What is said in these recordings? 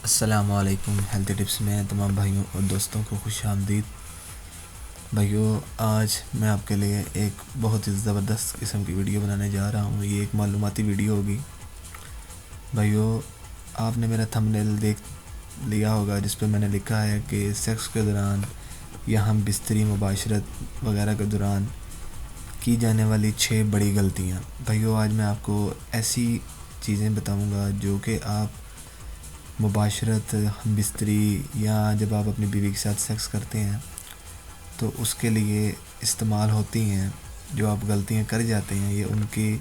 السلام علیکم۔ Health tips میں تمام بھائیوں اور دوستوں کو خوش آمدید۔ بھائیوں، آج میں آپ کے لیے ایک بہت ہی زبردست قسم کی ویڈیو بنانے جا رہا ہوں۔ یہ ایک معلوماتی ویڈیو ہوگی۔ بھائیوں، آپ نے میرا تھمبنیل دیکھ لیا ہوگا جس پہ میں نے لکھا ہے کہ سیکس کے دوران یا ہم بستری مباشرت وغیرہ کے دوران کی جانے والی 6 بڑی غلطیاں۔ بھائیوں، آج میں آپ کو ایسی چیزیں بتاؤں گا جو کہ آپ مباشرت، ہم بستری یا جب آپ اپنی بیوی کے ساتھ سیکس کرتے ہیں تو اس کے لیے استعمال ہوتی ہیں، جو آپ غلطیاں کر جاتے ہیں، یہ ان کی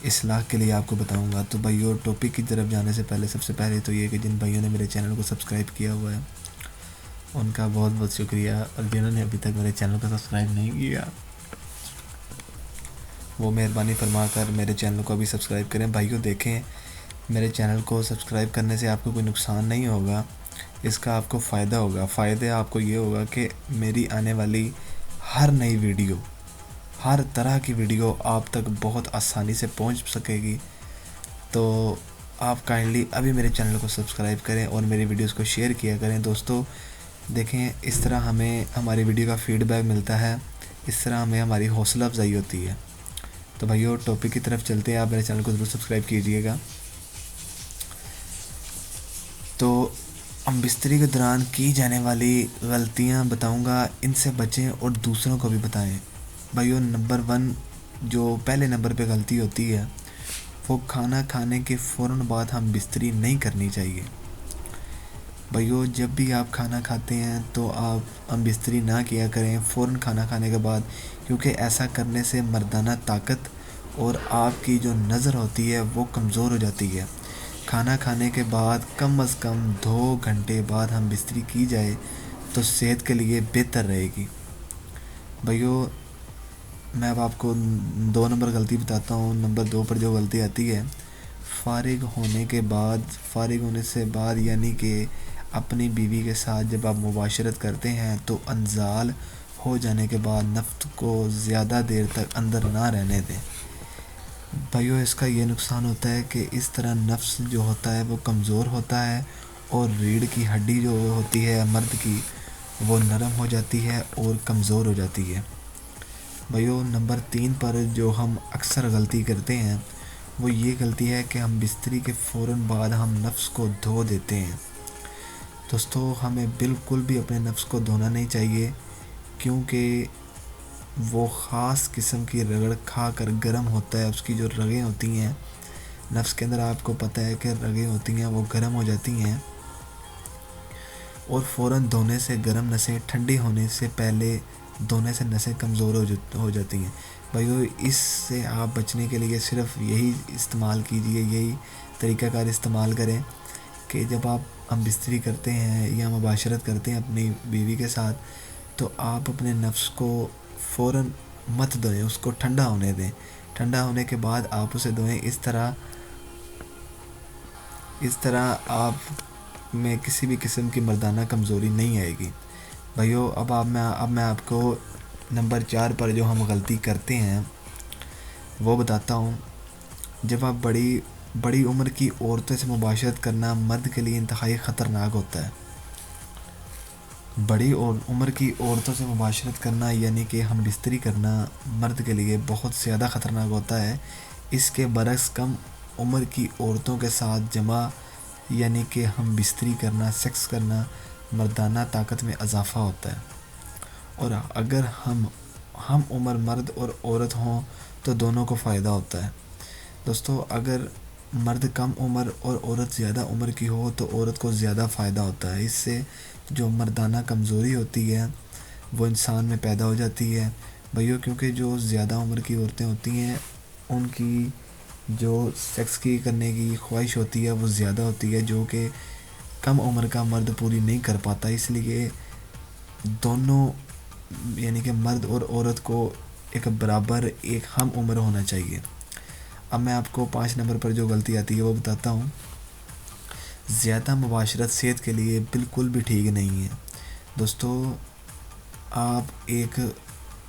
اصلاح کے لیے آپ کو بتاؤں گا۔ تو بھائیوں، ٹاپک کی طرف جانے سے پہلے سب سے پہلے تو یہ کہ جن بھائیوں نے میرے چینل کو سبسکرائب کیا ہوا ہے ان کا بہت بہت شکریہ، اور جنہوں نے ابھی تک میرے چینل کو سبسکرائب نہیں کیا وہ مہربانی فرما کر میرے چینل کو ابھی سبسکرائب کریں۔ بھائیوں دیکھیں، میرے چینل کو سبسکرائب کرنے سے آپ کو کوئی نقصان نہیں ہوگا، اس کا آپ کو فائدہ ہوگا۔ فائدہ آپ کو یہ ہوگا کہ میری آنے والی ہر نئی ویڈیو، ہر طرح کی ویڈیو آپ تک بہت آسانی سے پہنچ سکے گی۔ تو آپ کائنڈلی ابھی میرے چینل کو سبسکرائب کریں اور میری ویڈیوز کو شیئر کیا کریں۔ دوستو دیکھیں، اس طرح ہمیں ہماری ویڈیو کا فیڈ بیک ملتا ہے، اس طرح ہمیں ہماری حوصلہ افزائی ہوتی ہے۔ تو بھائیو، ٹاپک کی طرف چلتے ہیں، آپ میرے چینل کو ضرور سبسکرائب کیجئے گا۔ تو ہم بستری کے دوران کی جانے والی غلطیاں بتاؤں گا، ان سے بچیں اور دوسروں کو بھی بتائیں۔ بھائیو، نمبر 1 جو پہلے نمبر پہ غلطی ہوتی ہے وہ کھانا کھانے کے فوراً بعد ہم بستری نہیں کرنی چاہیے۔ بھائیو، جب بھی آپ کھانا کھاتے ہیں تو آپ ہم بستری نہ کیا کریں فوراً کھانا کھانے کے بعد، کیونکہ ایسا کرنے سے مردانہ طاقت اور آپ کی جو نظر ہوتی ہے وہ کمزور ہو جاتی ہے۔ کھانا کھانے کے بعد کم از کم 2 گھنٹے بعد ہم بستری کی جائے تو صحت کے لیے بہتر رہے گی۔ بھائیو، میں اب آپ کو 2 نمبر غلطی بتاتا ہوں۔ نمبر 2 پر جو غلطی آتی ہے، فارغ ہونے سے بعد یعنی کہ اپنی بیوی کے ساتھ جب آپ مباشرت کرتے ہیں تو انزال ہو جانے کے بعد نفس کو زیادہ دیر تک اندر نہ رہنے دیں۔ بھائیو، اس کا یہ نقصان ہوتا ہے کہ اس طرح نفس جو ہوتا ہے وہ کمزور ہوتا ہے اور ریڑھ کی ہڈی جو ہوتی ہے مرد کی وہ نرم ہو جاتی ہے اور کمزور ہو جاتی ہے۔ بھائیو، نمبر 3 پر جو ہم اکثر غلطی کرتے ہیں وہ یہ غلطی ہے کہ ہم بستری کے فوراً بعد ہم نفس کو دھو دیتے ہیں۔ دوستو، ہمیں بالکل بھی اپنے نفس کو دھونا نہیں چاہیے، کیونکہ وہ خاص قسم کی رگڑ کھا کر گرم ہوتا ہے۔ اس کی جو رگیں ہوتی ہیں نفس کے اندر، آپ کو پتہ ہے کہ رگیں ہوتی ہیں وہ گرم ہو جاتی ہیں، اور فوراً دھونے سے گرم نسیں ٹھنڈی ہونے سے پہلے دھونے سے نسیں کمزور ہو جاتی ہیں۔ بھائیو، اس سے آپ بچنے کے لیے صرف یہی استعمال کیجئے، یہی طریقہ کار استعمال کریں کہ جب آپ ہم بستری کرتے ہیں یا مباشرت کرتے ہیں اپنی بیوی کے ساتھ تو آپ اپنے نفس کو فوراً مت دھوئیں، اس کو ٹھنڈا ہونے دیں۔ ٹھنڈا ہونے کے بعد آپ اسے دھوئیں۔ اس طرح آپ میں کسی بھی قسم کی مردانہ کمزوری نہیں آئے گی۔ بھائیو، اب میں آپ کو نمبر 4 پر جو ہم غلطی کرتے ہیں وہ بتاتا ہوں۔ جب آپ بڑی عمر کی عورتوں سے مباشرت کرنا مرد کے لیے انتہائی خطرناک ہوتا ہے۔ بڑی عمر کی عورتوں سے مباشرت کرنا یعنی کہ ہم بستری کرنا مرد کے لیے بہت زیادہ خطرناک ہوتا ہے۔ اس کے برعکس کم عمر کی عورتوں کے ساتھ جمع یعنی کہ ہم بستری کرنا، سیکس کرنا، مردانہ طاقت میں اضافہ ہوتا ہے، اور اگر ہم عمر مرد اور عورت ہوں تو دونوں کو فائدہ ہوتا ہے۔ دوستو، اگر مرد کم عمر اور عورت زیادہ عمر کی ہو تو عورت کو زیادہ فائدہ ہوتا ہے۔ اس سے جو مردانہ کمزوری ہوتی ہے وہ انسان میں پیدا ہو جاتی ہے۔ بھائیو، کیونکہ جو زیادہ عمر کی عورتیں ہوتی ہیں ان کی جو سیکس کی کرنے کی خواہش ہوتی ہے وہ زیادہ ہوتی ہے، جو کہ کم عمر کا مرد پوری نہیں کر پاتا۔ اس لیے دونوں یعنی کہ مرد اور عورت کو ایک برابر، ایک ہم عمر ہونا چاہیے۔ اب میں آپ کو 5 نمبر پر جو غلطی آتی ہے وہ بتاتا ہوں۔ زیادہ مباشرت صحت کے لیے بالکل بھی ٹھیک نہیں ہے۔ دوستو، آپ ایک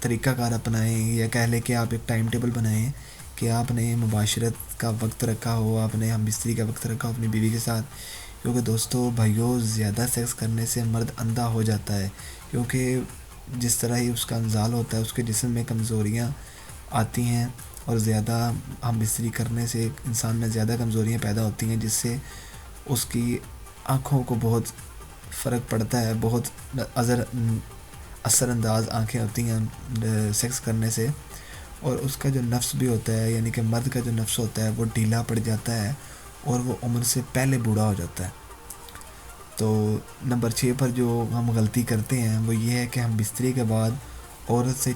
طریقہ کار اپنائیں، یا کہہ لیں کہ آپ ایک ٹائم ٹیبل بنائیں کہ آپ نے مباشرت کا وقت رکھا ہو، آپ نے ہم بستری کا وقت رکھا ہو اپنی بیوی کے ساتھ، کیونکہ دوستو بھائیوں، زیادہ سیکس کرنے سے مرد اندھا ہو جاتا ہے، کیونکہ جس طرح ہی اس کا انزال ہوتا ہے اس کے جسم میں کمزوریاں آتی ہیں، اور زیادہ ہم بستری کرنے سے انسان میں زیادہ کمزوریاں پیدا ہوتی ہیں، جس سے اس کی آنکھوں کو بہت فرق پڑتا ہے، بہت اثر انداز آنکھیں ہوتی ہیں سیکس کرنے سے، اور اس کا جو نفس بھی ہوتا ہے، یعنی کہ مرد کا جو نفس ہوتا ہے وہ ڈھیلا پڑ جاتا ہے اور وہ عمر سے پہلے بوڑھا ہو جاتا ہے۔ تو نمبر 6 پر جو ہم غلطی کرتے ہیں وہ یہ ہے کہ ہم بستری کے بعد عورت سے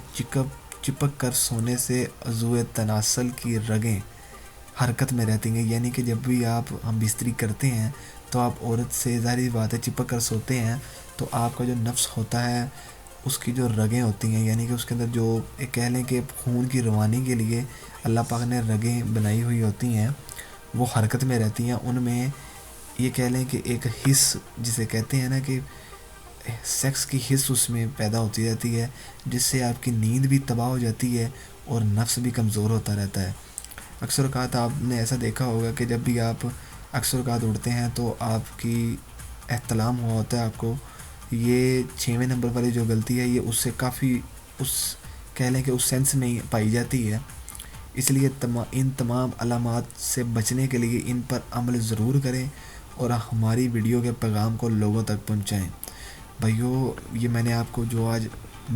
چپک کر سونے سے عضو تناسل کی رگیں حرکت میں رہتی ہیں، یعنی کہ جب بھی ہم بستری کرتے ہیں تو آپ عورت سے ظاہری بات ہے چپک کر سوتے ہیں، تو آپ کا جو نفس ہوتا ہے اس کی جو رگیں ہوتی ہیں، یعنی کہ اس کے اندر جو کہہ لیں کہ خون کی روانی کے لیے اللہ پاک نے رگیں بنائی ہوئی ہوتی ہیں، وہ حرکت میں رہتی ہیں۔ ان میں یہ کہہ لیں کہ ایک حس جسے کہتے ہیں نا کہ سیکس کی حس اس میں پیدا ہوتی رہتی ہے، جس سے آپ کی نیند بھی تباہ ہو جاتی ہے اور نفس بھی کمزور ہوتا رہتا ہے۔ اکثر اوقات آپ نے ایسا دیکھا ہوگا کہ جب بھی آپ اکثر اوقات اڑتے ہیں تو آپ کی احتلام ہوا ہوتا ہے آپ کو، یہ 6ویں نمبر والی جو غلطی ہے یہ اس سے کافی اس کہہ لیں کہ اس سینس میں پائی جاتی ہے۔ اس لیے ان تمام علامات سے بچنے کے لیے ان پر عمل ضرور کریں اور ہماری ویڈیو کے پیغام کو لوگوں تک پہنچائیں۔ بھائیو، یہ میں نے آپ کو جو آج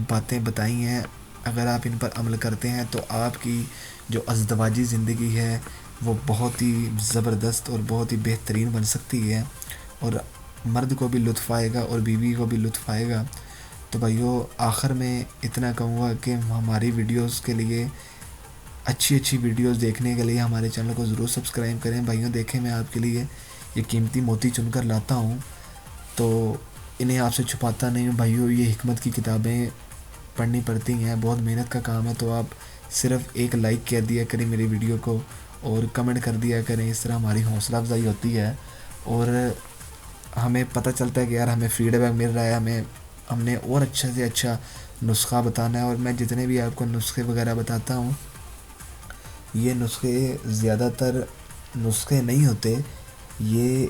باتیں بتائی ہیں، اگر آپ ان پر عمل کرتے ہیں تو آپ کی جو ازدواجی زندگی ہے وہ بہت ہی زبردست اور بہت ہی بہترین بن سکتی ہے، اور مرد کو بھی لطف آئے گا اور بیوی کو بھی لطف آئے گا۔ تو بھائیو، آخر میں اتنا کہوں گا کہ ہماری ویڈیوز کے لیے اچھی ویڈیوز دیکھنے کے لیے ہمارے چینل کو ضرور سبسکرائب کریں۔ بھائیوں دیکھیں، میں آپ کے لیے یہ قیمتی موتی چن کر لاتا ہوں، تو انہیں آپ سے چھپاتا نہیں ہوں۔ بھائیوں، یہ حکمت کی کتابیں پڑھنی پڑتی ہیں، بہت محنت کا کام ہے، تو آپ صرف ایک لائک کر دیا کریں میری ویڈیو کو اور کمنٹ کر دیا کریں، اس طرح ہماری حوصلہ افزائی ہوتی ہے اور ہمیں پتہ چلتا ہے کہ یار ہمیں فیڈ بیک مل رہا ہے، ہم نے اور اچھا سے اچھا نسخہ بتانا ہے۔ اور میں جتنے بھی آپ کو نسخے وغیرہ بتاتا ہوں، یہ نسخے زیادہ تر نسخے نہیں ہوتے، یہ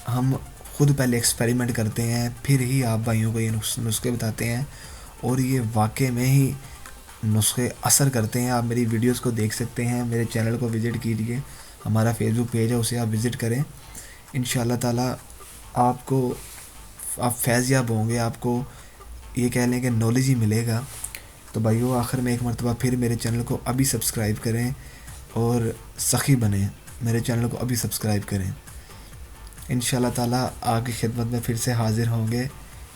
ہم خود پہلے ایکسپیریمنٹ کرتے ہیں، پھر ہی آپ بھائیوں کو یہ نسخے بتاتے ہیں، اور یہ واقع میں ہی نسخے اثر کرتے ہیں۔ آپ میری ویڈیوز کو دیکھ سکتے ہیں، میرے چینل کو وزٹ کیجئے، ہمارا فیس بک پیج ہے اسے آپ وزٹ کریں، انشاءاللہ تعالی آپ فیض یاب ہوں گے، آپ کو یہ کہہ لیں کہ نالج ہی ملے گا۔ تو بھائیو، آخر میں ایک مرتبہ پھر میرے چینل کو ابھی سبسکرائب کریں اور سخی بنیں، میرے چینل کو ابھی سبسکرائب کریں۔ انشاءاللہ تعالی آپ کی خدمت میں پھر سے حاضر ہوں گے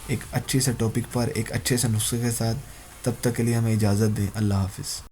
ایک اچھے سے ٹاپک پر، ایک اچھے سے نسخے کے ساتھ۔ تب تک کے لیے ہمیں اجازت دیں، اللہ حافظ۔